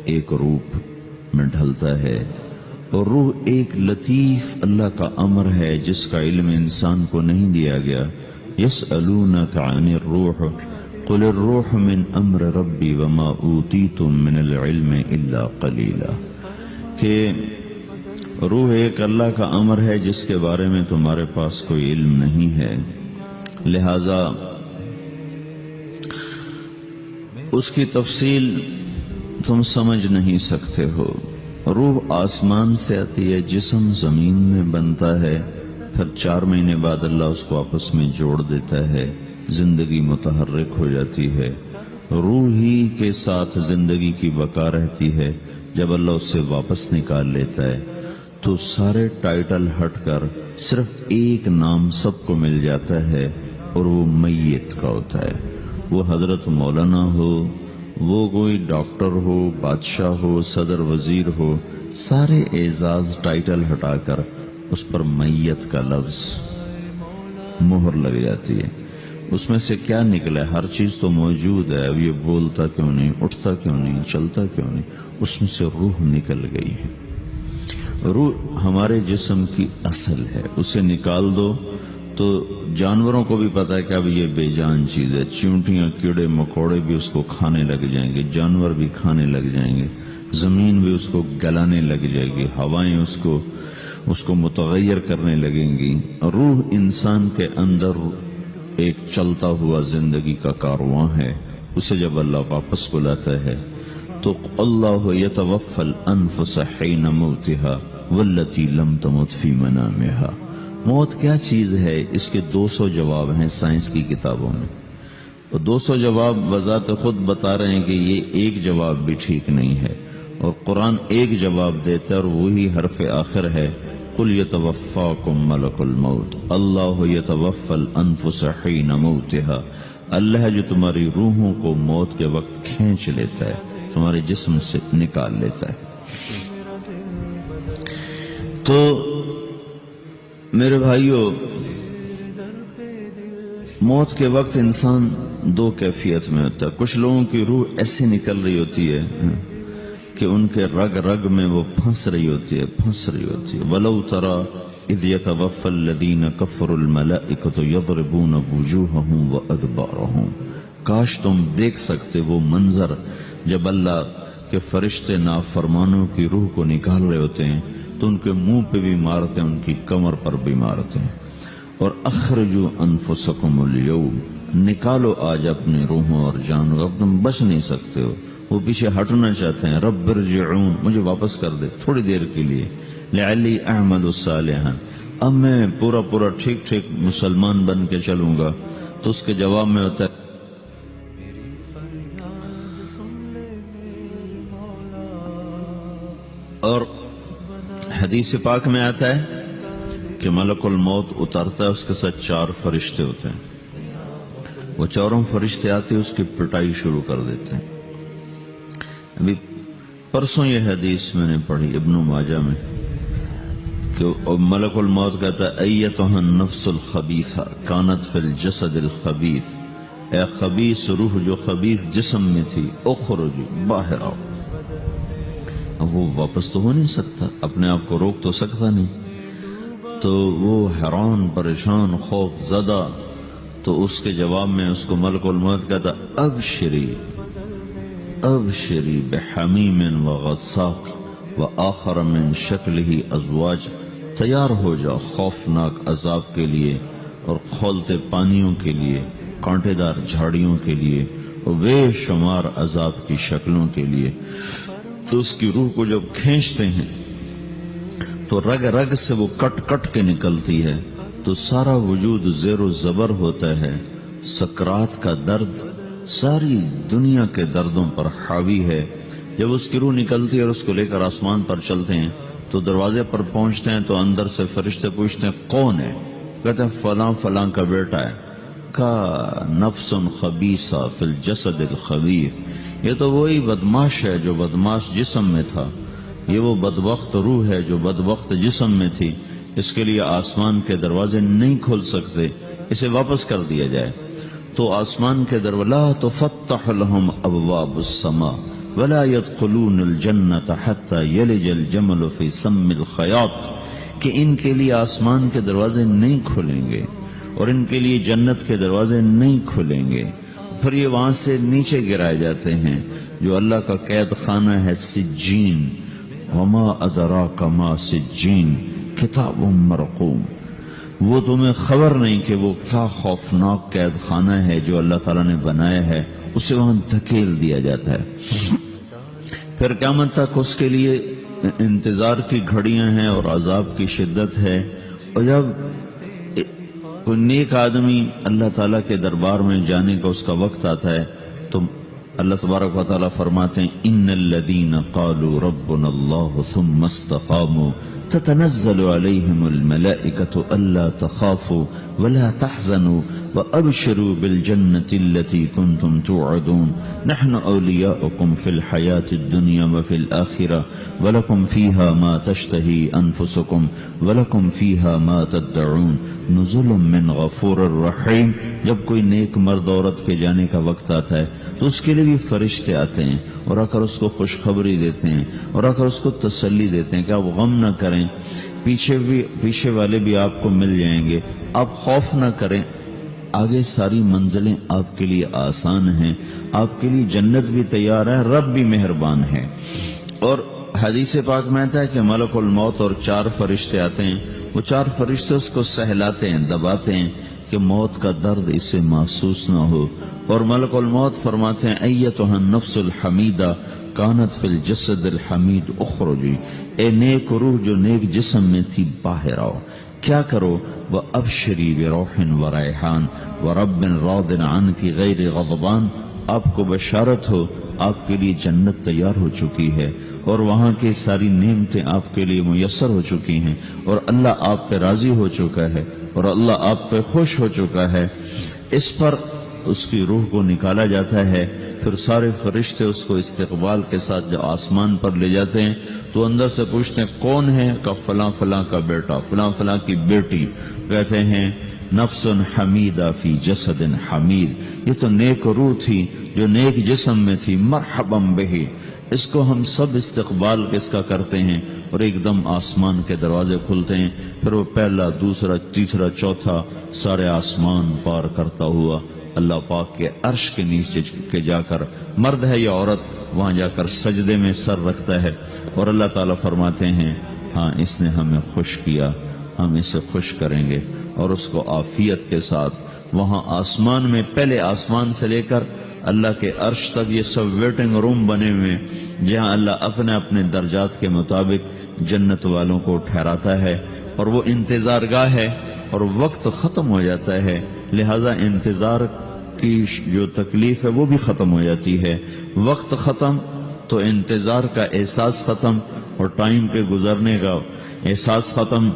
ایک روپ میں ڈھلتا ہے، اور روح ایک لطیف اللہ کا امر ہے جس کا علم انسان کو نہیں دیا گیا۔ یسألونک عن الروح قل الروح من امر ربی وما اوتیتم من العلم الا قلیلا، کہ روح ایک اللہ کا امر ہے جس کے بارے میں تمہارے پاس کوئی علم نہیں ہے، لہذا اس کی تفصیل تم سمجھ نہیں سکتے ہو۔ روح آسمان سے آتی ہے، جسم زمین میں بنتا ہے، پھر 4 مہینے بعد اللہ اس کو آپس میں جوڑ دیتا ہے، زندگی متحرک ہو جاتی ہے۔ روح ہی کے ساتھ زندگی کی بقا رہتی ہے۔ جب اللہ اس سے واپس نکال لیتا ہے تو سارے ٹائٹل ہٹ کر صرف ایک نام سب کو مل جاتا ہے، اور وہ میت کا ہوتا ہے۔ وہ حضرت مولانا ہو، وہ کوئی ڈاکٹر ہو، بادشاہ ہو، صدر وزیر ہو، سارے اعزاز ٹائٹل ہٹا کر اس پر میت کا لفظ مہر لگ جاتی ہے۔ اس میں سے کیا نکلا ہے؟ ہر چیز تو موجود ہے، اب یہ بولتا کیوں نہیں، اٹھتا کیوں نہیں، چلتا کیوں نہیں؟ اس میں سے روح نکل گئی ہے۔ روح ہمارے جسم کی اصل ہے، اسے نکال دو تو جانوروں کو بھی پتا ہے کہ اب یہ بے جان چیز ہے، چیونٹیاں کیڑے مکوڑے بھی اس کو کھانے لگ جائیں گے، جانور بھی کھانے لگ جائیں گے، زمین بھی اس کو گلانے لگ جائے گی، ہوائیں اس کو متغیر کرنے لگیں گی۔ روح انسان کے اندر ایک چلتا ہوا زندگی کا کارواں ہے۔ اسے جب اللہ واپس بلاتا ہے تو اللہ یتوفی الانفس حین موتها والتی لم تمت فی منامها۔ موت کیا چیز ہے؟ اس کے 200 جواب ہیں سائنس کی کتابوں میں، اور 200 جواب بذات خود بتا رہے ہیں کہ یہ ایک جواب بھی ٹھیک نہیں ہے، اور قرآن ایک جواب دیتا ہے اور وہی حرف آخر ہے، قل یتوفاکم ملک الموت اللہ یتوفی الانفس حین موتها۔ اللہ ہے جو تمہاری روحوں کو موت کے وقت کھینچ لیتا ہے، تمہارے جسم سے نکال لیتا ہے۔ تو میرے بھائیو، موت کے وقت انسان 2 کیفیت میں ہوتا ہے۔ کچھ لوگوں کی روح ایسے نکل رہی ہوتی ہے کہ ان کے رگ رگ میں وہ پھنس رہی ہوتی ہے۔ وَلَوْ تَرَى اِذْ يَتَوَفَّى الَّذِينَ كَفَرُوا الْمَلَائِكَةُ يَضْرِبُونَ وُجُوهَهُمْ وَأَدْبَارَهُمْ۔ کاش تم دیکھ سکتے وہ منظر جب اللہ کے فرشتے نافرمانوں کی روح کو نکال رہے ہوتے ہیں تو ان کے منہ پہ بھی مارتے ہیں، ان کی کمر پر بھی مارتے ہیں۔ اور اخرجوا انفسکم اليوم، نکالو آج اپنے روحوں اور جانوں، اب تم بچ نہیں سکتے ہو۔ وہ پیچھے ہٹنا چاہتے ہیں، رب ارجعون، مجھے واپس کر دے تھوڑی دیر کے لیے، لعلی اعمل صالحا، اب میں پورا ٹھیک مسلمان بن کے چلوں گا۔ تو اس کے جواب میں ہوتا ہے اور حدیث پاک میں آتا ہے کہ ملک الموت اترتا ہے، اس کے ساتھ 4 فرشتے ہوتے ہیں۔ وہ 4 فرشتے آتے اس کی پٹائی شروع کر دیتے ہیں۔ ابھی پرسوں یہ حدیث میں نے پڑھی ابن ماجہ میں کہ ملک الموت کہتا ہے ایتها النفس الخبیثہ کانت فی الجسد الخبیث، اے خبیث روح جو خبیث جسم میں تھی، اخرج باہر آؤ۔ اب وہ واپس تو ہو نہیں سکتا، اپنے آپ کو روک تو سکتا نہیں، تو وہ حیران پریشان خوف زدہ، تو اس کے جواب میں اس کو ملک الموت کہتا ابشری بحمیم وغساق وآخر من شکلہ ازواج، تیار ہو جا خوفناک عذاب کے لیے اور کھولتے پانیوں کے لیے، کانٹے دار جھاڑیوں کے لیے، اور بے شمار عذاب کی شکلوں کے لیے۔ تو اس کی روح کو جب کھینچتے ہیں تو رگ رگ سے وہ کٹ کے نکلتی ہے، تو سارا وجود زیر و زبر ہوتا ہے، سکرات کا درد ساری دنیا کے دردوں پر حاوی ہے۔ جب اس کی روح نکلتی ہے اور اس کو لے کر آسمان پر چلتے ہیں تو دروازے پر پہنچتے ہیں تو اندر سے فرشتے پوچھتے ہیں کون ہے؟ کہتے ہیں فلاں فلاں کا بیٹا ہے۔ کا نفس خبیثہ فی الجسد الخبیث، یہ تو وہی بدماش ہے جو بدماش جسم میں تھا، یہ وہ بدبخت روح ہے جو بدبخت جسم میں تھی، اس کے لیے آسمان کے دروازے نہیں کھول سکتے، اسے واپس کر دیا جائے۔ تو آسمان کے دروازے لا تفتح لهم ابواب السماء، ولا يدخلون الجنة حتى يلج الجمل في سم الخياط، کہ ان کے لیے آسمان کے دروازے نہیں کھلیں گے اور ان کے لیے جنت کے دروازے نہیں کھلیں گے، پھر یہ وہاں سے نیچے گرائے جاتے ہیں جو اللہ کا قید خانہ ہے سجین، وما ادراک ما سجین کتاب مرقوم، وہ تمہیں خبر نہیں کہ وہ کیا خوفناک قید خانہ ہے جو اللہ تعالیٰ نے بنایا ہے، اسے وہاں دھکیل دیا جاتا ہے۔ پھر قیامت تک اس کے لیے انتظار کی گھڑیاں ہیں اور عذاب کی شدت ہے، اور جب کوئی نیک آدمی اللہ تعالیٰ کے دربار میں جانے کا اس کا وقت آتا ہے تو اللہ تبارک و تعالیٰ فرماتے ہیں ان الذین قالوا ربنا اللہ ثم استقاموا تتنزل علیہم الملائکۃ الا تخافوا ولا تحزنوا وابشروا بالجنة التي كنتم توعدون نحن اولیاؤکم فی الحیاة الدنیا وفی الآخرة ولکم فیہا ما تشتہی انفسکم ولکم فیہا ما تدعون نزل من غفور الرحیم۔ جب کوئی نیک مرد عورت کے جانے کا وقت آتا ہے تو اس کے لیے بھی فرشتے آتے ہیں اور آ کر اس کو خوشخبری دیتے ہیں اور آ کر اس کو تسلی دیتے ہیں کہ آپ غم نہ کریں، پیچھے والے بھی آپ کو مل جائیں گے، آپ خوف نہ کریں، آگے ساری منزلیں آپ کے لیے آسان ہیں، آپ کے لیے جنت بھی تیار ہے، رب بھی مہربان ہے۔ اور حدیث پاک میں آتا ہے کہ ملک الموت اور 4 فرشتے آتے ہیں، وہ 4 فرشتے اس کو سہلاتے ہیں، دباتے ہیں کہ موت کا درد اسے محسوس نہ ہو، اور ملک الموت فرماتے ہیں ایتھا النفس الحمیدہ کانت فی الجسد الحمید اخرجی، اے نیک روح جو نیک جسم میں تھی باہر آؤ، کیا کرو؟ وَأَبْشِرِي بِرَوْحٍ وَرَيْحَانٍ وَرَبٍّ رَاضٍ عَنْكِ غَيْرِ غَضْبَانٍ، آپ کو بشارت ہو آپ کے لیے جنت تیار ہو چکی ہے اور وہاں کی ساری نعمتیں آپ کے لیے میسر ہو چکی ہیں اور اللہ آپ پہ راضی ہو چکا ہے اور اللہ آپ پہ خوش ہو چکا ہے۔ اس پر اس کی روح کو نکالا جاتا ہے، پھر سارے فرشتے اس کو استقبال کے ساتھ جب آسمان پر لے جاتے ہیں تو اندر سے پوچھتے ہیں کون ہے؟ کہ فلاں فلاں کا بیٹا، فلاں فلاں کی بیٹی۔ کہتے ہیں نفس حمیدہ فی جسد حمید، یہ تو نیک روح تھی جو نیک جسم میں تھی، مرحبا بہی، اس کو ہم سب استقبال کس کا کرتے ہیں، اور ایک دم آسمان کے دروازے کھلتے ہیں، پھر وہ پہلا دوسرا تیسرا چوتھا سارے آسمان پار کرتا ہوا اللہ پاک کے عرش کے نیچے کے جا کر، مرد ہے یا عورت، وہاں جا کر سجدے میں سر رکھتا ہے اور اللہ تعالیٰ فرماتے ہیں ہاں اس نے ہمیں خوش کیا، ہم اسے خوش کریں گے، اور اس کو عافیت کے ساتھ وہاں آسمان میں، پہلے آسمان سے لے کر اللہ کے عرش تک یہ سب ویٹنگ روم بنے ہوئے جہاں اللہ اپنے اپنے درجات کے مطابق جنت والوں کو ٹھہراتا ہے، اور وہ انتظار گاہ ہے اور وقت ختم ہو جاتا ہے، لہذا انتظار کی جو تکلیف ہے وہ بھی ختم ہو جاتی ہے، وقت ختم تو انتظار کا احساس ختم اور ٹائم کے گزرنے کا احساس ختم۔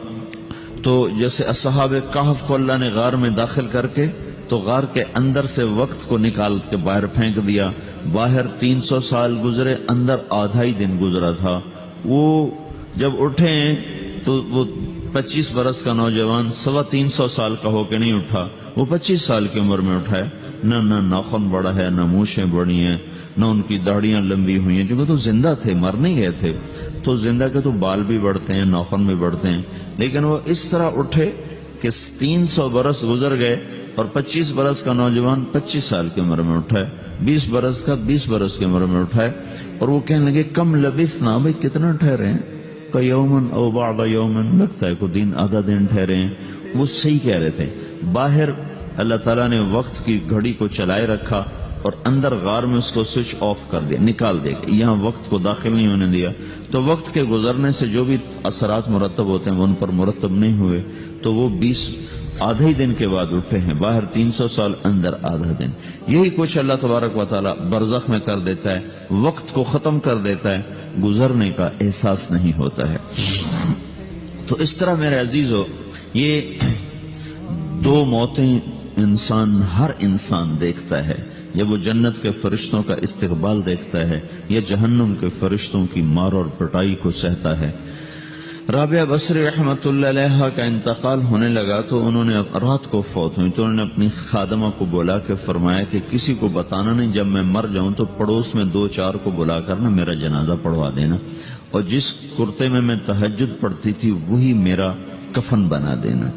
تو جیسے اصحاب کہف کو اللہ نے غار میں داخل کر کے تو غار کے اندر سے وقت کو نکال کے باہر پھینک دیا، باہر 300 سال گزرے، اندر آدھا ہی دن گزرا تھا، وہ جب اٹھے ہیں تو وہ 25 برس کا نوجوان 325 سال کا ہو کے نہیں اٹھا، وہ 25 سال کی عمر میں اٹھا ہے، نہ ناخن بڑا ہے، نہ مونچھیں بڑی ہیں، نہ ان کی داڑیاں لمبی ہوئی ہیں، کیونکہ تو زندہ تھے، مر نہیں گئے تھے، تو زندہ کے تو بال بھی بڑھتے ہیں، ناخن بھی بڑھتے ہیں، لیکن وہ اس طرح اٹھے کہ 300 برس گزر گئے اور 25 برس کا نوجوان 25 سال کی عمر میں اٹھا ہے، 20 برس کا 20 برس کی عمر میں اٹھا ہے، اور وہ کہنے لگے کم لبثنا، بھائی کتنا ٹھہرے ہیں، کہ یومن او بعد یومن، لگتا ہے کوئی دن آدھا دن ٹھہرے ہیں، وہ صحیح کہہ رہے تھے۔ باہر اللہ تعالیٰ نے وقت کی گھڑی کو چلائے رکھا اور اندر غار میں اس کو سوئچ آف کر دیا، نکال دیا، یہاں وقت کو داخل نہیں ہونے دیا، تو وقت کے گزرنے سے جو بھی اثرات مرتب ہوتے ہیں وہ ان پر مرتب نہیں ہوئے، تو وہ 20 آدھے ہی دن کے بعد اٹھے ہیں، باہر 300 سال، اندر آدھا دن۔ یہی کچھ اللہ تبارک و تعالیٰ برزخ میں کر دیتا ہے، وقت کو ختم کر دیتا ہے، گزرنے کا احساس نہیں ہوتا ہے۔ تو اس طرح میرے عزیزو، یہ 2 موتیں ہر انسان دیکھتا ہے، جب وہ جنت کے فرشتوں کا استقبال دیکھتا ہے یا جہنم کے فرشتوں کی مار اور پٹائی کو سہتا ہے۔ رابعہ بصری رحمۃ اللہ علیہ کا انتقال ہونے لگا تو انہوں نے رات کو فوت ہوئی تو انہوں نے اپنی خادمہ کو بولا کہ فرمایا کہ کسی کو بتانا نہیں، جب میں مر جاؤں تو پڑوس میں 2-4 کو بلا کر نا میرا جنازہ پڑھوا دینا، اور جس کرتے میں تہجد پڑھتی تھی وہی میرا کفن بنا دینا،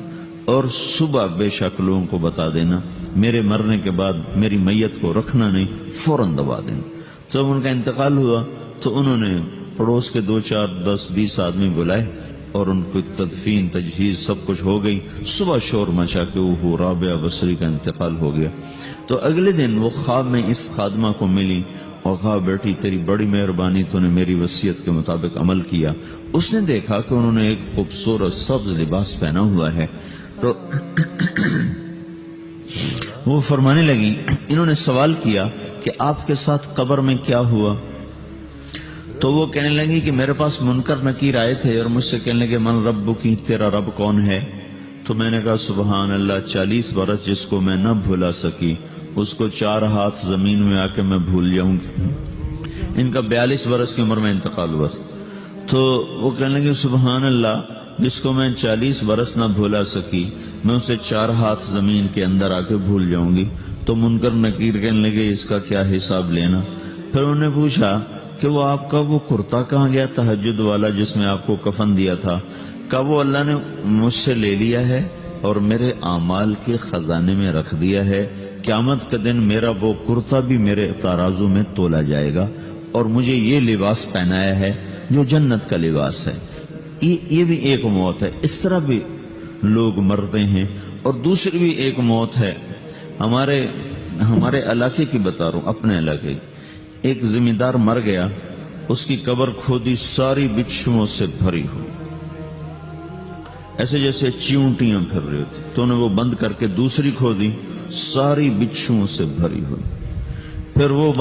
اور صبح بے شک لوگوں کو بتا دینا، میرے مرنے کے بعد میری میت کو رکھنا نہیں، فوراً دبا دینا۔ جب ان کا انتقال ہوا تو انہوں نے پڑوس کے 2-4-10-20 آدمی بلائے اور ان کو تدفین تجہیز سب کچھ ہو گئی۔ صبح شور مچا کہ وہ رابعہ بصری کا انتقال ہو گیا۔ تو اگلے دن وہ خواب میں اس خادمہ کو ملی اور کہا بیٹی تیری بڑی مہربانی، تو نے میری وصیت کے مطابق عمل کیا۔ اس نے دیکھا کہ انہوں نے ایک خوبصورت سبز لباس پہنا ہوا ہے، تو وہ فرمانے لگی، انہوں نے سوال کیا کہ آپ کے ساتھ قبر میں کیا ہوا؟ تو وہ کہنے لگی کہ میرے پاس منکر نکیر آئے تھے اور مجھ سے کہنے لگے من رب کی، تیرا رب کون ہے؟ تو میں نے کہا سبحان اللہ، 40 برس جس کو میں نہ بھولا سکی اس کو 4 ہاتھ زمین میں آ کے میں بھول جاؤں گی۔ ان کا 42 برس کی عمر میں انتقال ہوا تھا۔ تو وہ کہنے لگے سبحان اللہ، جس کو میں 40 برس نہ بھولا سکی میں اسے 4 ہاتھ زمین کے اندر آ کے بھول جاؤں گی۔ تو منکر نکیر کہنے لگے اس کا کیا حساب لینا؟ پھر انہوں نے پوچھا کہ وہ آپ کا وہ کرتا کہاں گیا تہجد والا جس میں آپ کو کفن دیا تھا؟ کہا وہ اللہ نے مجھ سے لے لیا ہے اور میرے اعمال کے خزانے میں رکھ دیا ہے، قیامت کے دن میرا وہ کرتا بھی میرے ترازو میں تولا جائے گا، اور مجھے یہ لباس پہنایا ہے جو جنت کا لباس ہے۔ یہ بھی ایک موت ہے، اس طرح بھی لوگ مرتے ہیں۔ اور دوسری بھی ایک موت ہے، ہمارے علاقے کی بتا رہا ہوں، اپنے علاقے کی۔ ایک زمیندار مر گیا، اس کی قبر کھودی ساری بچھوؤں سے بھری ہو، ایسے جیسے چیونٹیاں پھر رہی ہوتی، تو انہیں وہ بند کر کے دوسری کھودی، ساری بچھوؤں سے بھری ہوئی، پھر وہ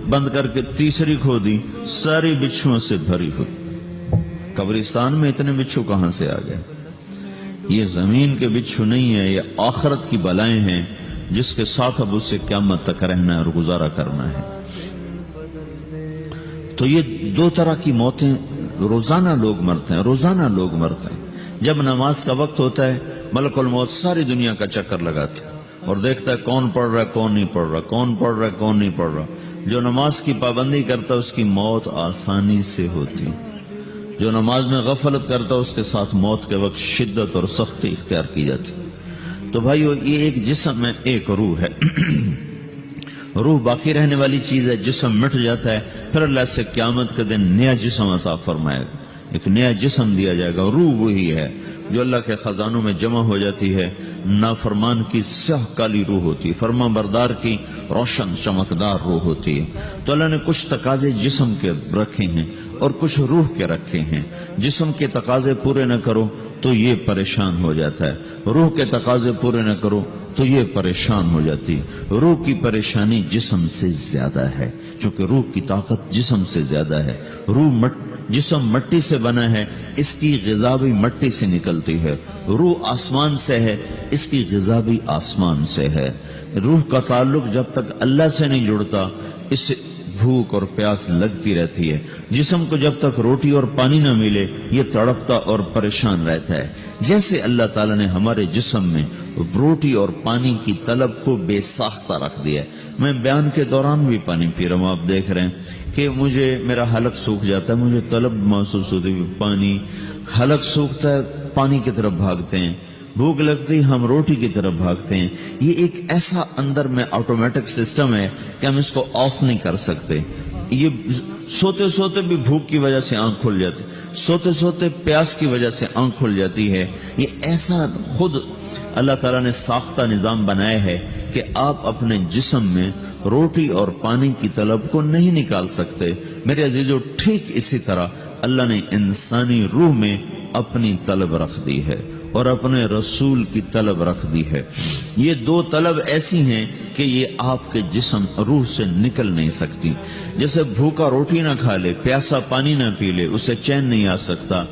بند کر کے تیسری کھودی، ساری بچھوؤں سے بھری ہوئی۔ قبرستان میں اتنے بچھو کہاں سے آ گئے؟ یہ زمین کے بچھو نہیں ہے، یہ آخرت کی بلائیں ہیں جس کے ساتھ اب اسے قیامت تک رہنا ہے اور گزارا کرنا ہے۔ تو یہ 2 طرح کی موتیں روزانہ لوگ مرتے ہیں، روزانہ لوگ مرتے ہیں۔ جب نماز کا وقت ہوتا ہے ملک الموت ساری دنیا کا چکر لگاتا ہے اور دیکھتا ہے کون پڑھ رہا ہے کون نہیں پڑھ رہا، کون پڑھ رہا ہے کون نہیں پڑھ رہا۔ جو نماز کی پابندی کرتا ہے اس کی موت آسانی سے ہوتی، جو نماز میں غفلت کرتا ہے اس کے ساتھ موت کے وقت شدت اور سختی اختیار کی جاتی۔ تو بھائیو، یہ ایک جسم ہے، ایک روح ہے۔ روح باقی رہنے والی چیز ہے، جسم مٹ جاتا ہے، پھر اللہ سے قیامت کے دن نیا جسم عطا فرمائے گا، ایک نیا جسم دیا جائے گا۔ روح وہی ہے جو اللہ کے خزانوں میں جمع ہو جاتی ہے۔ نافرمان کی سیاہ کالی روح ہوتی ہے، فرما بردار کی روشن چمکدار روح ہوتی ہے۔ تو اللہ نے کچھ تقاضے جسم کے رکھے ہیں اور کچھ روح کے رکھے ہیں۔ جسم کے تقاضے پورے نہ کرو تو یہ پریشان ہو جاتا ہے، روح کے تقاضے پورے نہ کرو تو یہ پریشان ہو جاتی۔ روح کی پریشانی جسم سے زیادہ ہے، چونکہ روح کی طاقت جسم سے زیادہ ہے۔ جسم مٹی سے بنا ہے، اس کی غذا بھی مٹی سے نکلتی ہے۔ روح آسمان سے ہے، اس کی غذا بھی آسمان سے ہے۔ روح کا تعلق جب تک اللہ سے نہیں جڑتا اس سے بھوک اور پیاس لگتی رہتی ہے۔ جسم کو جب تک روٹی اور پانی نہ ملے یہ تڑپتا اور پریشان رہتا ہے۔ جیسے اللہ تعالیٰ نے ہمارے جسم میں روٹی اور پانی کی طلب کو بے ساختہ رکھ دیا ہے۔ میں بیان کے دوران بھی پانی پی رہا ہوں، آپ دیکھ رہے ہیں کہ میرا حلق سوکھ جاتا ہے، مجھے طلب محسوس ہوتی ہے پانی، حلق سوکھتا ہے پانی کی طرف بھاگتے ہیں، بھوک لگتی ہم روٹی کی طرف بھاگتے ہیں۔ یہ ایک ایسا اندر میں آٹومیٹک سسٹم ہے کہ ہم اس کو آف نہیں کر سکتے۔ یہ سوتے سوتے بھی بھوک کی وجہ سے آنکھ کھل جاتی، سوتے سوتے پیاس کی وجہ سے آنکھ کھل جاتی ہے۔ یہ ایسا خود اللہ تعالیٰ نے ساختہ نظام بنایا ہے کہ آپ اپنے جسم میں روٹی اور پانی کی طلب کو نہیں نکال سکتے۔ میرے عزیزو، ٹھیک اسی طرح اللہ نے انسانی روح میں اپنی طلب رکھ دی ہے اور اپنے رسول کی طلب رکھ دی ہے۔ یہ 2 طلب ایسی ہیں کہ یہ آپ کے جسم روح سے نکل نہیں سکتی۔ جیسے بھوکا روٹی نہ کھا لے، پیاسا پانی نہ پی لے، اسے چین نہیں آ سکتا۔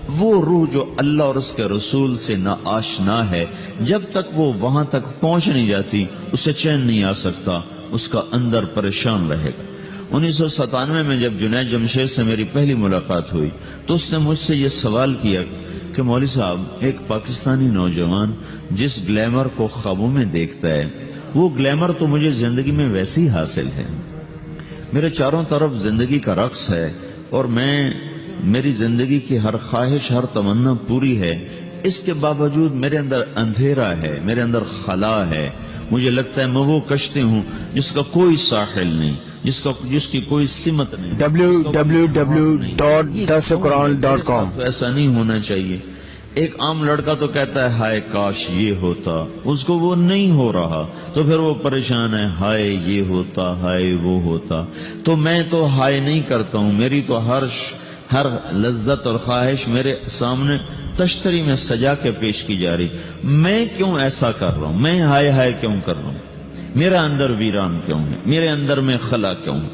وہ روح جو اللہ اور اس کے رسول سے نا آشنا ہے، جب تک وہ وہاں تک پہنچ نہیں جاتی اسے چین نہیں آ سکتا، اس کا اندر پریشان رہے گا۔ 1997 میں جب جنید جمشید سے میری پہلی ملاقات ہوئی تو اس نے مجھ سے یہ سوال کیا کہ مولوی صاحب، ایک پاکستانی نوجوان جس گلیمر کو خوابوں میں دیکھتا ہے وہ گلیمر تو مجھے زندگی میں ویسے ہی حاصل ہے، میرے چاروں طرف زندگی کا رقص ہے اور میری زندگی کی ہر خواہش، ہر تمنا پوری ہے، اس کے باوجود میرے اندر اندھیرا ہے، میرے اندر خلا ہے، مجھے لگتا ہے میں وہ کشتی ہوں جس کا کوئی ساحل نہیں، جس کی کوئی سمت نہیں، www.dasquran.com۔ ایسا نہیں ہونا چاہیے۔ ایک عام لڑکا تو کہتا ہے ہائے کاش یہ ہوتا، اس کو وہ نہیں ہو رہا تو پھر وہ پریشان ہے، ہائے یہ ہوتا، ہائے وہ ہوتا۔ تو میں تو ہائے نہیں کرتا ہوں، میری تو ہر لذت اور خواہش میرے سامنے تشتری میں سجا کے پیش کی جا رہی، میں کیوں ایسا کر رہا ہوں؟ میں ہائے ہائے کیوں کر رہا ہوں؟ میرا اندر ویران کیوں ہے؟ میرے اندر میں خلا کیوں ہے؟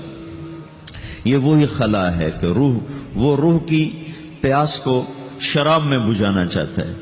یہ وہی خلا ہے کہ وہ روح کی پیاس کو شراب میں بجھانا چاہتا ہے۔